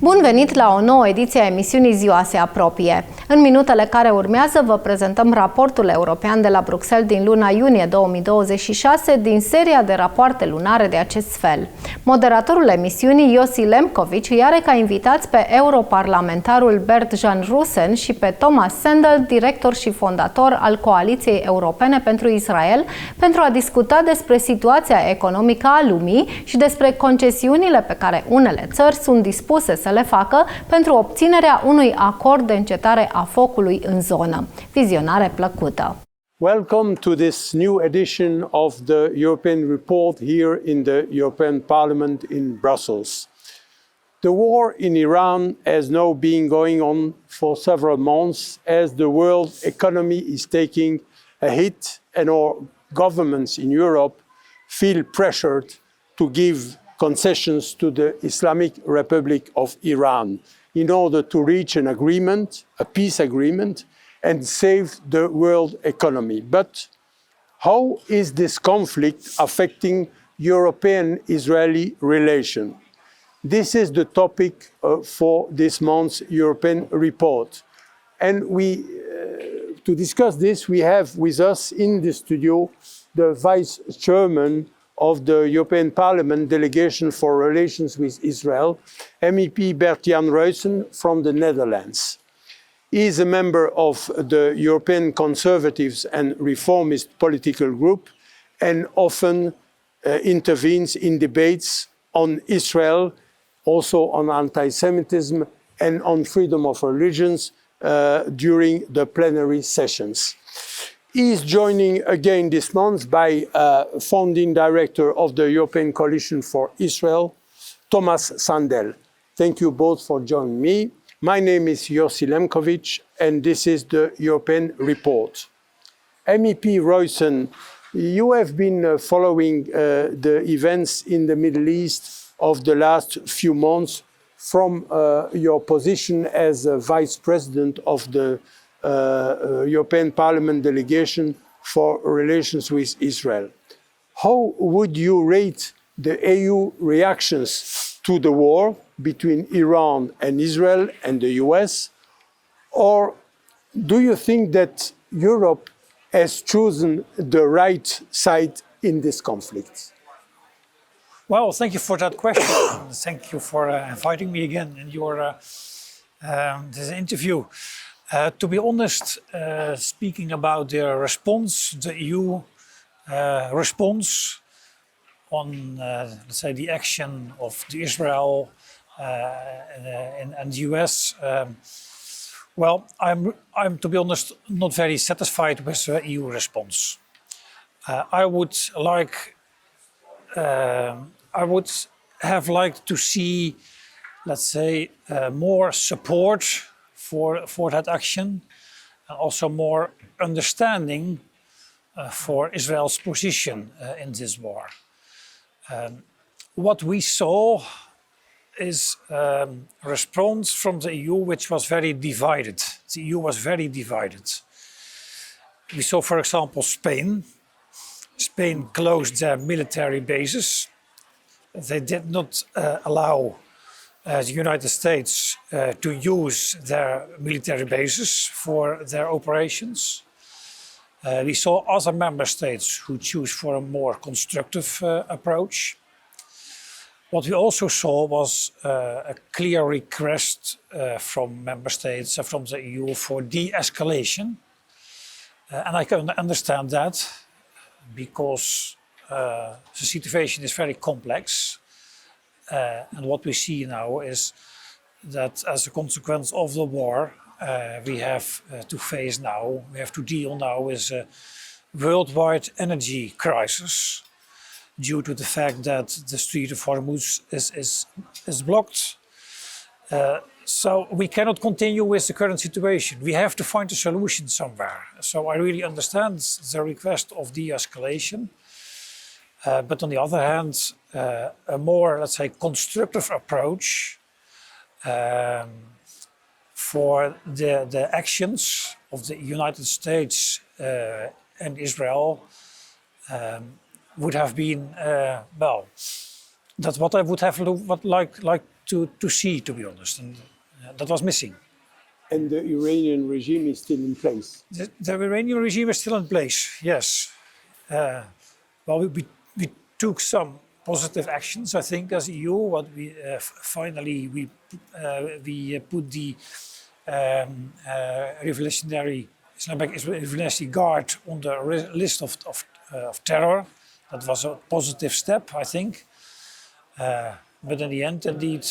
Bun venit la o nouă ediție a emisiunii Ziua se apropie. În minutele care urmează vă prezentăm raportul european de la Bruxelles din luna iunie 2026 din seria de rapoarte lunare de acest fel. Moderatorul emisiunii, Iosi Lemkovici, îi are ca invitați pe Europarlamentarul Bert-Jan Ruissen și pe Tomas Sandell, director și fondator al Coaliției Europene pentru Israel, pentru a discuta despre situația economică a lumii și despre concesiunile pe care unele țări sunt dispuse să le facă pentru obținerea unui acord de încetare a focului în zonă. Vizionare plăcută! Welcome to this new edition of the European Report here in the European Parliament in Brussels. The war in Iran has now been going on for several months as the world economy is taking a hit and our governments in Europe feel pressured to give concessions to the Islamic Republic of Iran in order to reach an agreement, a peace agreement, and save the world economy. But how is this conflict affecting European-Israeli relations? This is the topic for this month's European report. And to discuss this, we have with us in the studio the Vice Chairman of the European Parliament Delegation for Relations with Israel, MEP Bert-Jan Ruissen from the Netherlands. He is a member of the European Conservatives and Reformist political group and often intervenes in debates on Israel, also on anti-Semitism and on freedom of religions during the plenary sessions. He is joining again this month by founding director of the European Coalition for Israel, Tomas Sandell. Thank you both for joining me. My name is Iosi Lemkovici, and this is the European Report. MEP Ruissen, you have been following the events in the Middle East of the last few months from your position as Vice President of the European Parliament Delegation for Relations with Israel. How would you rate the EU reactions to the war between Iran and Israel and the US? Or do you think that Europe has chosen the right side in this conflict? Well, thank you for that question. Thank you for inviting me again in your this interview. To be honest, speaking about the response, the EU response on, let's say, the action of the Israel and the US, well, I'm to be honest not very satisfied with the EU response. I would have liked to see, let's say, more support for that action, and also more understanding for Israel's position in this war. What we saw is a response from the EU which was very divided. The EU was very divided. We saw, for example, Spain. Spain closed their military bases. They did not allow the United States to use their military bases for their operations. We saw other member states who choose for a more constructive approach. What we also saw was a clear request from member states and from the EU for de-escalation. And I can understand that because the situation is very complex. And what we see now is that as a consequence of the war, we have we have to deal now with a worldwide energy crisis due to the fact that the Strait of Hormuz is blocked. So we cannot continue with the current situation. We have to find a solution somewhere. So I really understand the request of de-escalation. But on the other hand, a more, let's say, constructive approach for the actions of the United States and Israel would have been, well, That's what I would have like to see, to be honest, and that was missing. And the Iranian regime is still in place? The Iranian regime is still in place, yes. Well, we took some positive actions, I think, as EU. What we finally we put the Islamic Revolutionary Guard on the list of terror. That was a positive step, I think. But in the end, indeed,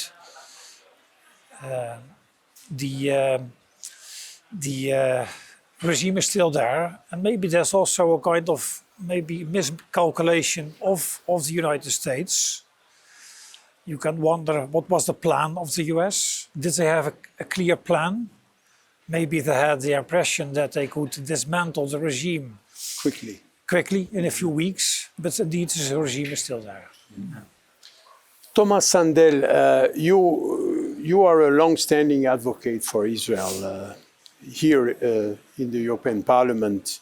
the regime is still there, and maybe there's also a kind of maybe miscalculation of the United States. You can wonder what was the plan of the US? Did they have a clear plan? Maybe they had the impression that they could dismantle the regime quickly in a few weeks, but indeed the regime is still there. Mm-hmm. Tomas Sandell, you are a long-standing advocate for Israel here in the European Parliament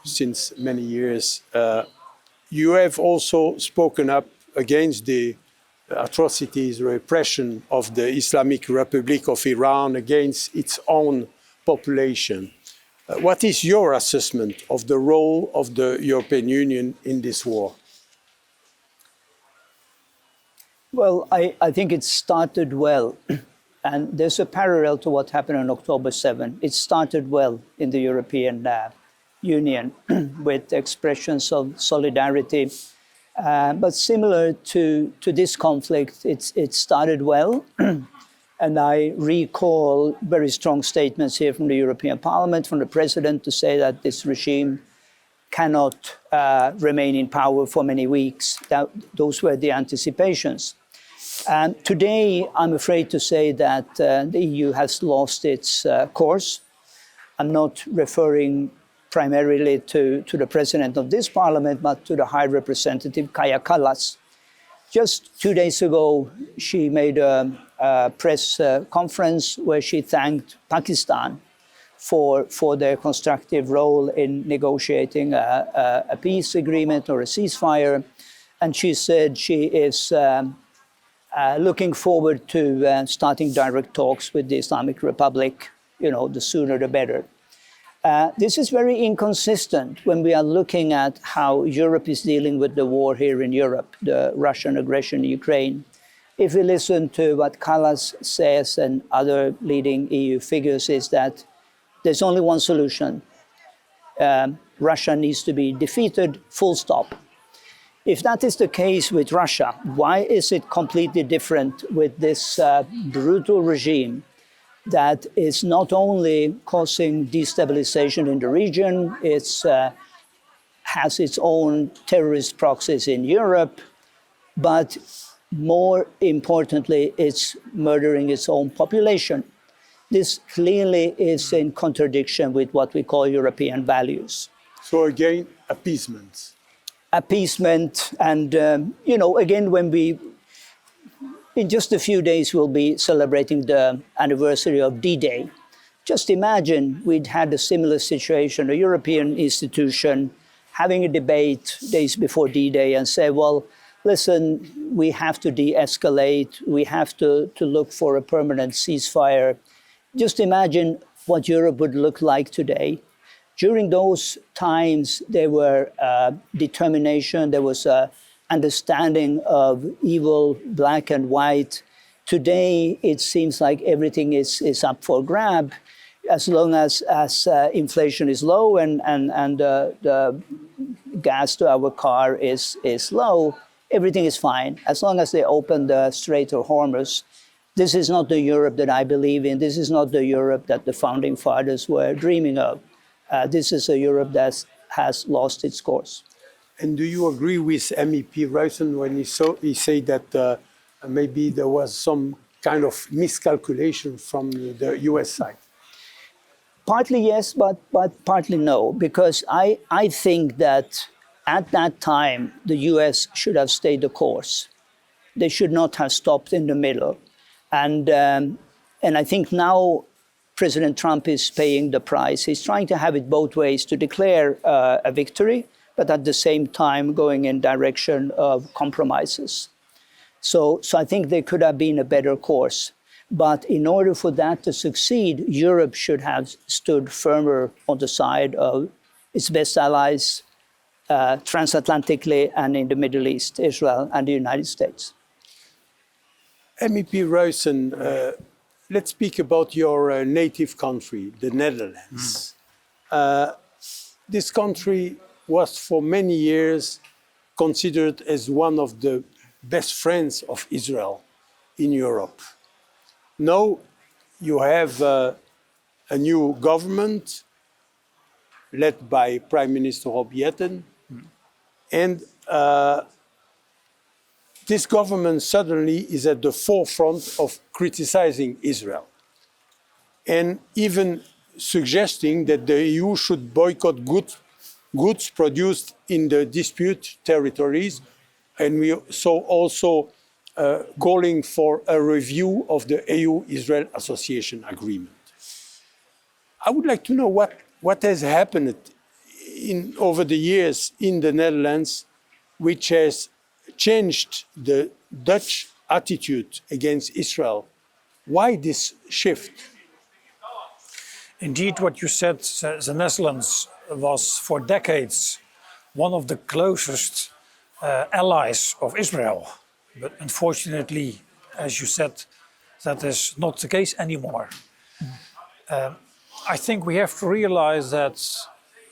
since many years. You have also spoken up against the atrocities, repression of the Islamic Republic of Iran against its own population. What is your assessment of the role of the European Union in this war? Well, I think it started well, and there's a parallel to what happened on October 7. It started well in the European Union with expressions of solidarity, but similar to this conflict, it started well, and I recall very strong statements here from the European Parliament, from the President, to say that this regime cannot remain in power for many weeks. Those were the anticipations. Today, I'm afraid to say that the EU has lost its course. I'm not referring primarily to the president of this parliament, but to the High Representative Kaja Kallas. Just 2 days ago, she made a press conference where she thanked Pakistan for their constructive role in negotiating a peace agreement or a ceasefire. And she said she is looking forward to starting direct talks with the Islamic Republic, the sooner the better. This is very inconsistent when we are looking at how Europe is dealing with the war here in Europe, the Russian aggression in Ukraine. If we listen to what Kallas says and other leading EU figures, is that there's only one solution. Russia needs to be defeated, full stop. If that is the case with Russia, why is it completely different with this brutal regime that is not only causing destabilization in the region, it has its own terrorist proxies in Europe, but more importantly, it's murdering its own population. This clearly is in contradiction with what we call European values. So again, appeasement. Appeasement, and again, when we, in just a few days, we'll be celebrating the anniversary of D-Day. Just imagine we'd had a similar situation, a European institution having a debate days before D-Day and say, well, listen, we have to de-escalate, we have to look for a permanent ceasefire. Just imagine what Europe would look like today. During those times, there were determination, there was understanding of evil, black and white. Today, it seems like everything is up for grab. As long as inflation is low and the gas to our car is low, everything is fine. As long as they open the Strait of Hormuz, this is not the Europe that I believe in. This is not the Europe that the founding fathers were dreaming of. This is a Europe that has lost its course. And do you agree with MEP Ruissen when he said that maybe there was some kind of miscalculation from the US side? Partly yes, but partly no, because I think that at that time, the US should have stayed the course. They should not have stopped in the middle. And I think now President Trump is paying the price. He's trying to have it both ways, to declare a victory, but at the same time going in direction of compromises. So I think there could have been a better course. But in order for that to succeed, Europe should have stood firmer on the side of its best allies, transatlantically and in the Middle East, Israel and the United States. MEP Ruissen, let's speak about your native country, the Netherlands. This country was for many years considered as one of the best friends of Israel in Europe. Now you have a new government led by Prime Minister Rob Jetten, and this government suddenly is at the forefront of criticizing Israel and even suggesting that the EU should boycott goods produced in the dispute territories, and we saw also calling for a review of the EU-Israel Association Agreement. I would like to know what has happened over the years in the Netherlands, which has changed the Dutch attitude against Israel. Why this shift? Indeed, what you said, the Netherlands was for decades one of the closest allies of Israel. But unfortunately, as you said, that is not the case anymore. I think we have to realize that,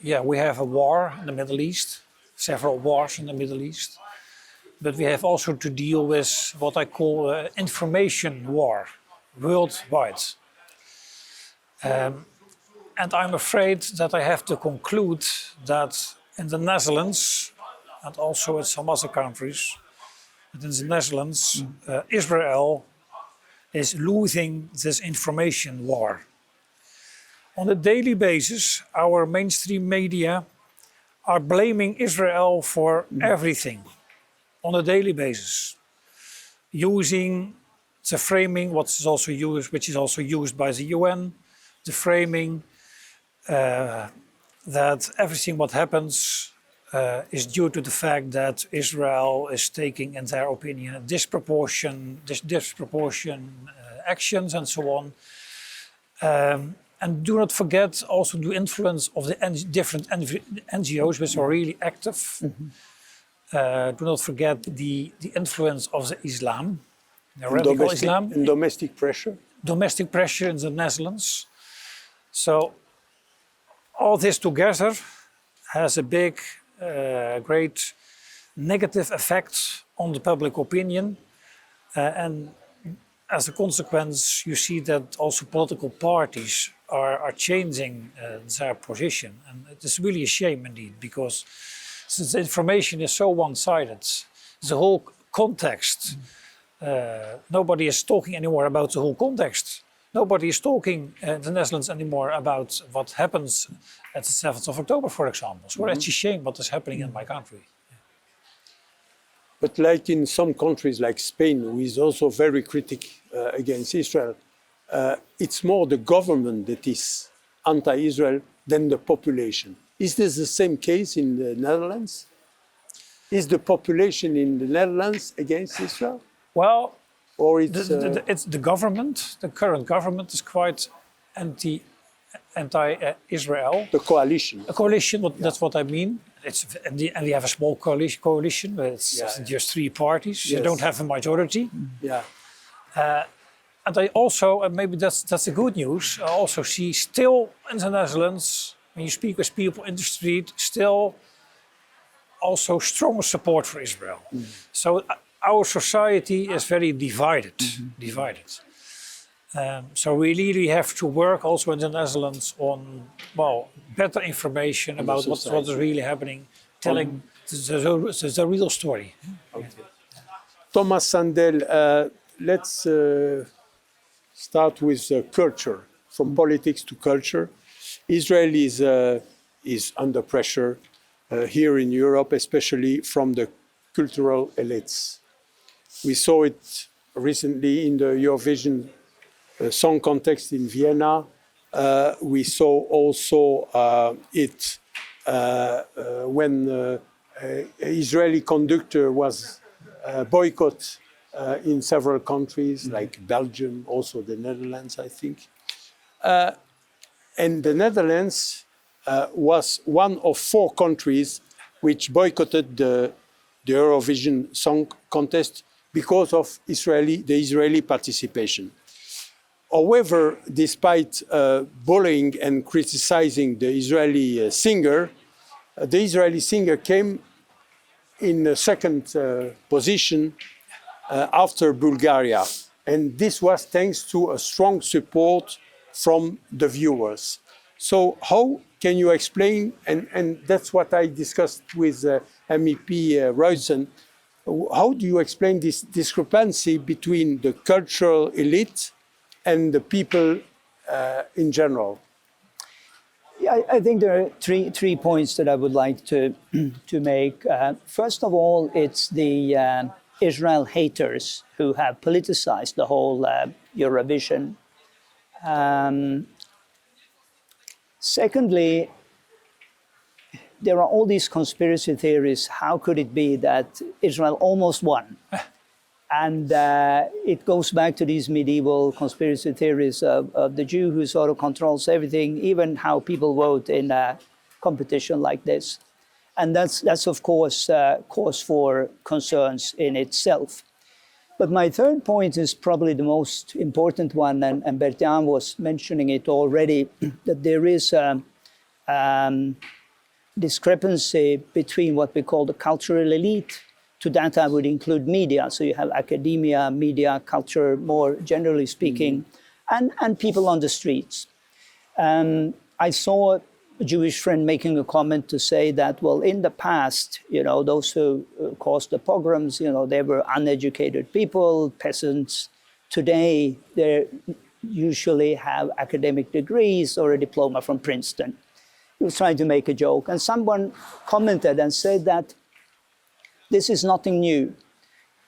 we have a war in the Middle East, several wars in the Middle East, but we have also to deal with what I call information war worldwide. And I'm afraid that I have to conclude that in the Netherlands, and also in some other countries, but in the Netherlands, Israel is losing this information war. On a daily basis, our mainstream media are blaming Israel for everything on a daily basis, using the framing, which is also used by the UN, the framing that everything what happens is due to the fact that Israel is taking, in their opinion, disproportionate actions and so on. And do not forget also the influence of the different NGOs which are really active. Do not forget the influence of the Islam, the radical Islam. And domestic pressure? Domestic pressure in the Netherlands. So all this together has a big, great negative effect on the public opinion. And as a consequence, you see that also political parties are changing their position. And it is really a shame indeed, because since the information is so one-sided, the whole context, nobody is talking anymore about the whole context. Nobody is talking in the Netherlands anymore about what happens at the 7th of October, for example. So it's a shame what is happening in my country. But like in some countries like Spain, who is also very critical against Israel, it's more the government that is anti-Israel than the population. Is this the same case in the Netherlands? Is the population in the Netherlands against Israel? Well, or it's the government, the current government is quite anti-Israel. The coalition. A coalition, that's what I mean. And we have a small coalition, but it's just three parties. Yes. You don't have a majority. Yeah. And I also, and maybe that's the good news, I also see still in the Netherlands, when you speak with people in the street, still also strong support for Israel. So our society is very divided. So we really have to work also in the Netherlands on, better information about what is really happening, telling the real story. Okay. Tomas Sandell, let's start with culture, from politics to culture. Israel is under pressure here in Europe, especially from the cultural elites. We saw it recently in the Eurovision song contest in Vienna. We saw also it when Israeli conductor was boycotted in several countries, like Belgium, also the Netherlands, I think. And the Netherlands was one of 4 countries which boycotted the Eurovision Song Contest because of the Israeli participation. However, despite bullying and criticizing the Israeli singer came in the second position after Bulgaria. And this was thanks to a strong support from the viewers. So how can you explain, and that's what I discussed with MEP Ruissen, how do you explain this discrepancy between the cultural elite and the people in general? Yeah, I think there are three points that I would like to make. First of all, it's the Israel haters who have politicized the whole Eurovision. Secondly, there are all these conspiracy theories. How could it be that Israel almost won? And it goes back to these medieval conspiracy theories of the Jew who sort of controls everything, even how people vote in a competition like this. And that's of course, cause for concerns in itself. But my third point is probably the most important one, and Bert-Jan was mentioning it already, that there is a discrepancy between what we call the cultural elite. To that I would include media. So you have academia, media, culture, more generally speaking, and people on the streets. I saw a Jewish friend making a comment to say that, well, in the past, those who caused the pogroms, they were uneducated people, peasants. Today, they usually have academic degrees or a diploma from Princeton. He was trying to make a joke. And someone commented and said that this is nothing new.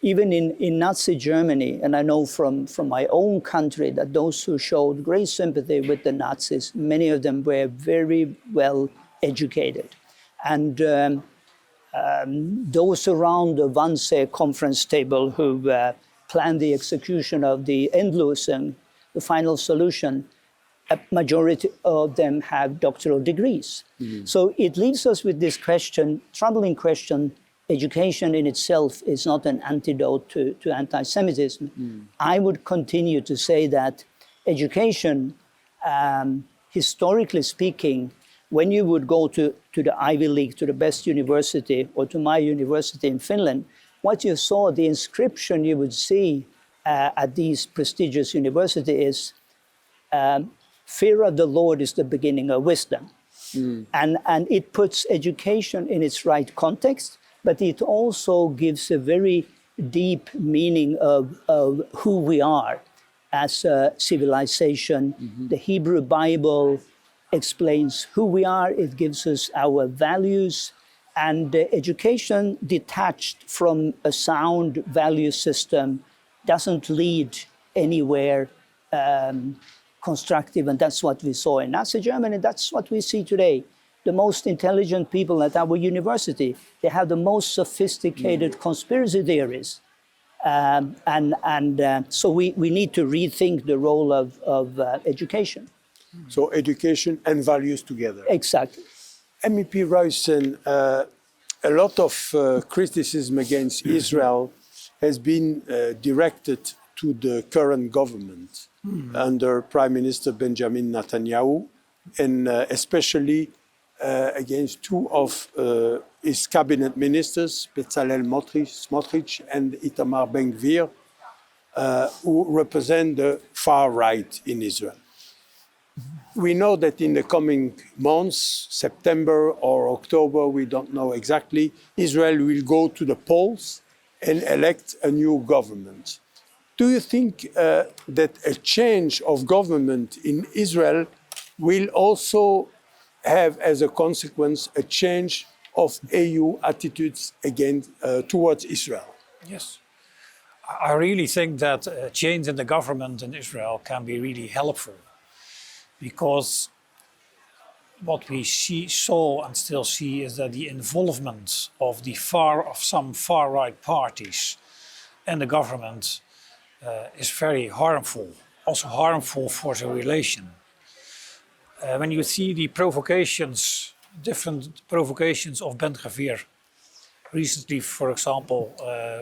Even in Nazi Germany, and I know from my own country that those who showed great sympathy with the Nazis, many of them were very well educated. And those around the Wannsee conference table who planned the execution of the Endlösung, the final solution, a majority of them have doctoral degrees. So it leaves us with this question, troubling question. Education in itself is not an antidote to anti-Semitism. I would continue to say that education, historically speaking, when you would go to the Ivy League, to the best university, or to my university in Finland, what you saw, the inscription you would see at these prestigious universities is, fear of the Lord is the beginning of wisdom. And it puts education in its right context, but it also gives a very deep meaning of who we are as a civilization. The Hebrew Bible explains who we are. It gives us our values. And education detached from a sound value system doesn't lead anywhere constructive. And that's what we saw in Nazi Germany. That's what we see today. The most intelligent people at our university, they have the most sophisticated conspiracy theories. So we need to rethink the role of education. So education and values together. Exactly. MEP Ruissen, a lot of criticism against Israel has been directed to the current government under Prime Minister Benjamin Netanyahu, and especially against 2 of his cabinet ministers, Bezalel Smotrich and Itamar Ben-Gvir, who represent the far right in Israel. We know that in the coming months, September or October, we don't know exactly, Israel will go to the polls and elect a new government. Do you think that a change of government in Israel will also have as a consequence a change of EU attitudes again towards Israel? Yes. I really think that a change in the government in Israel can be really helpful, because what we saw and still see is that the involvement of some far-right parties in the government is very harmful, also harmful for the relation. When you see the provocations, different provocations of Ben-Gvir, recently, for example,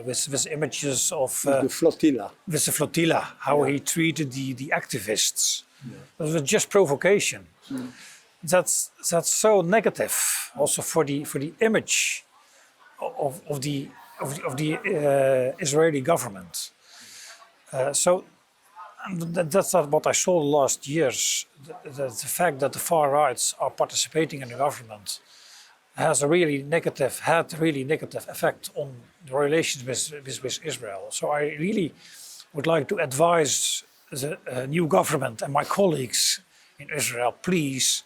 with images of the flotilla. With the flotilla, how he treated the activists. Yeah. It was just provocation. Mm. That's so negative, also for the image of the Israeli government. So that's what I saw last years. The fact that the far rights are participating in the government had a really negative effect on the relations with Israel. So I really would like to advise the new government and my colleagues in Israel, please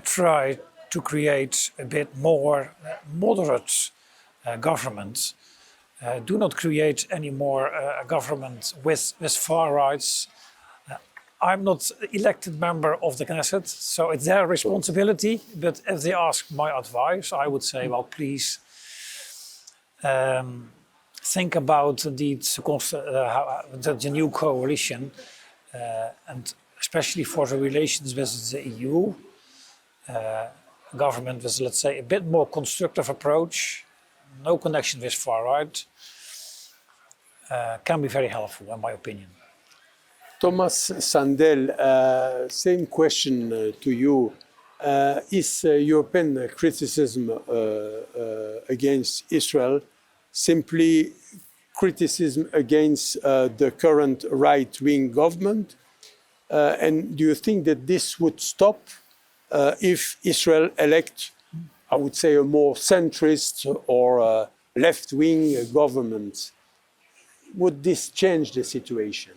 try to create a bit more moderate government. Do not create any more a government with far rights. I'm not elected member of the Knesset, so it's their responsibility. But if they ask my advice, I would say, well, please think about the new coalition, and especially for the relations with the EU, government with, let's say, a bit more constructive approach, no connection with far right, can be very helpful, in my opinion. Tomas Sandell, same question to you. Is European criticism against Israel simply criticism against the current right-wing government? And do you think that this would stop if Israel elect, I would say, a more centrist or left-wing government? Would this change the situation?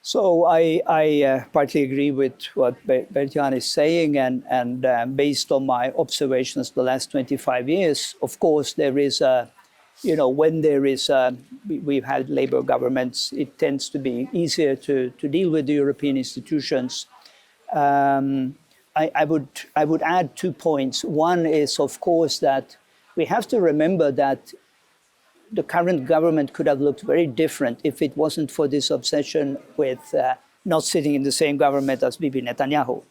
So I partly agree with what Bert-Jan is saying, and based on my observations the last 25 years, of course, there is when there is we've had Labour governments, it tends to be easier to deal with the European institutions. I would add 2 points. One is, of course, that we have to remember that the current government could have looked very different if it wasn't for this obsession with not sitting in the same government as Bibi Netanyahu.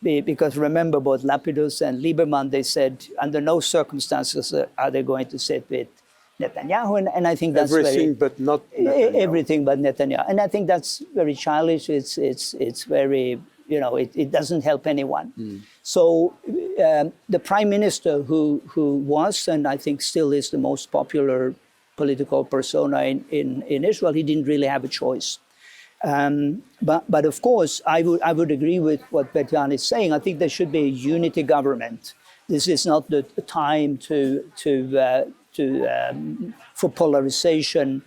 Because remember, both Lapidus and Lieberman, they said under no circumstances are they going to sit with Netanyahu, and I think that's everything but not Netanyahu. Everything but Netanyahu, and I think that's very childish. It's very, it doesn't help anyone. Mm. So the prime minister who was, and I think still is, the most popular political persona in Israel, he didn't really have a choice. But of course, I would agree with what Bert-Jan is saying. I think there should be a unity government. This is not the time for polarization.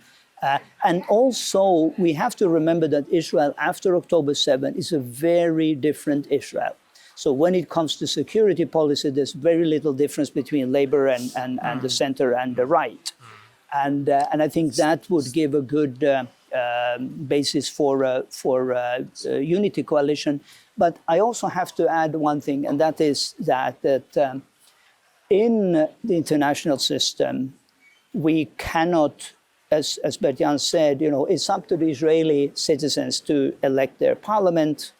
And also, we have to remember that Israel after October 7 is a very different Israel. So when it comes to security policy, there's very little difference between Labour and the center and the right. And I think that would give a good basis for a unity coalition. But I also have to add one thing, and that is that in the international system, we cannot, as Bert-Jan said, it's up to the Israeli citizens to elect their parliament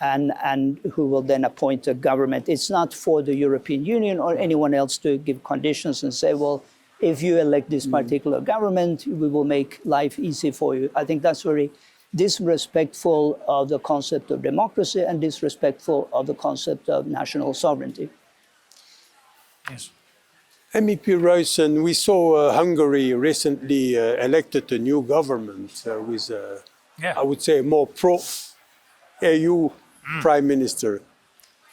and who will then appoint a government. It's not for the European Union or anyone else to give conditions and say, well, if you elect this particular government, we will make life easy for you. I think that's very disrespectful of the concept of democracy and disrespectful of the concept of national sovereignty. Yes. MEP Ruissen, we saw Hungary recently elected a new government with, I would say, a more pro-EU prime minister.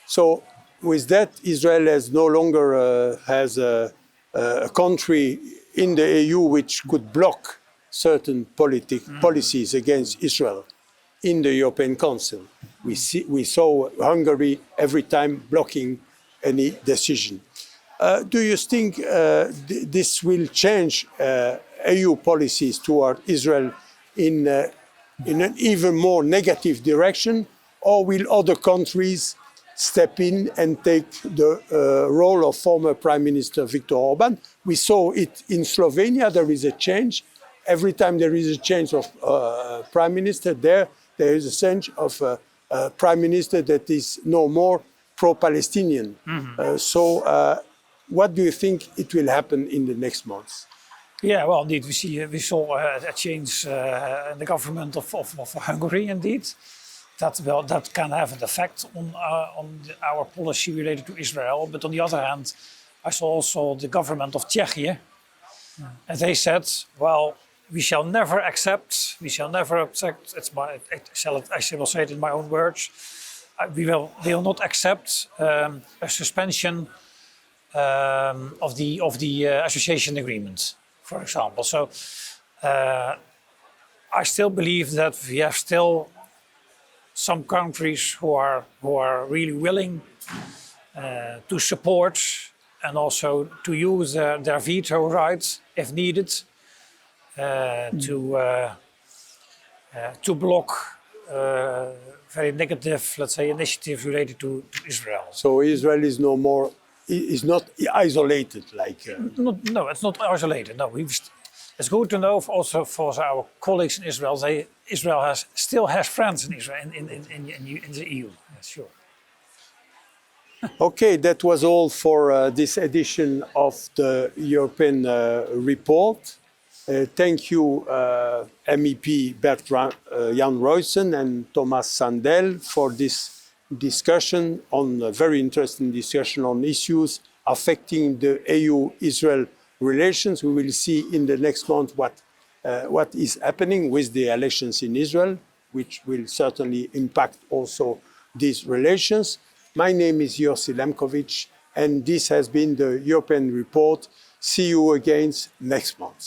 So with that, Israel no longer has a country in the EU which could block certain policies against Israel in the European Council. We saw Hungary every time blocking any decision. Do you think this will change EU policies toward Israel in an even more negative direction, or will other countries step in and take the role of former Prime Minister Viktor Orban. We saw it in Slovenia. There is a change. Every time there is a change of Prime Minister, there is a change of a Prime Minister that is no more pro-Palestinian. What do you think it will happen in the next months? Yeah, well, indeed, we saw a change in the government of Hungary, indeed. That can have an effect on our policy related to Israel. But on the other hand, I saw also the government of Czechia, and they said, well, we shall never accept, I will say it in my own words, we will not accept a suspension of the association agreement, for example. So I still believe that we have still some countries who are really willing to support and also to use their veto rights if needed to block very negative, let's say, initiatives related to Israel. So Israel is not isolated like. No, it's not isolated. No, it's good to know also for our colleagues in Israel. Israel still has friends in Israel in the EU. Yes, sure. Okay, that was all for this edition of the European report. Thank you, MEP Bert-Jan Ruissen and Tomas Sandell for this discussion a very interesting discussion on issues affecting the EU-Israel relations. We will see in the next month what is happening with the elections in Israel, which will certainly impact also these relations. My name is Yossi Lemkovic, and this has been the European Report. See you again next month.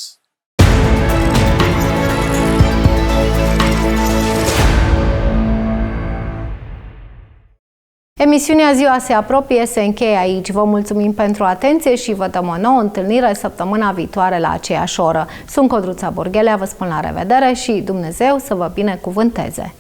Emisiunea Ziua se apropie, se încheie aici. Vă mulțumim pentru atenție și vă dăm o nouă întâlnire săptămâna viitoare la aceeași oră. Sunt Codruța Borghelea, vă spun la revedere și Dumnezeu să vă binecuvânteze!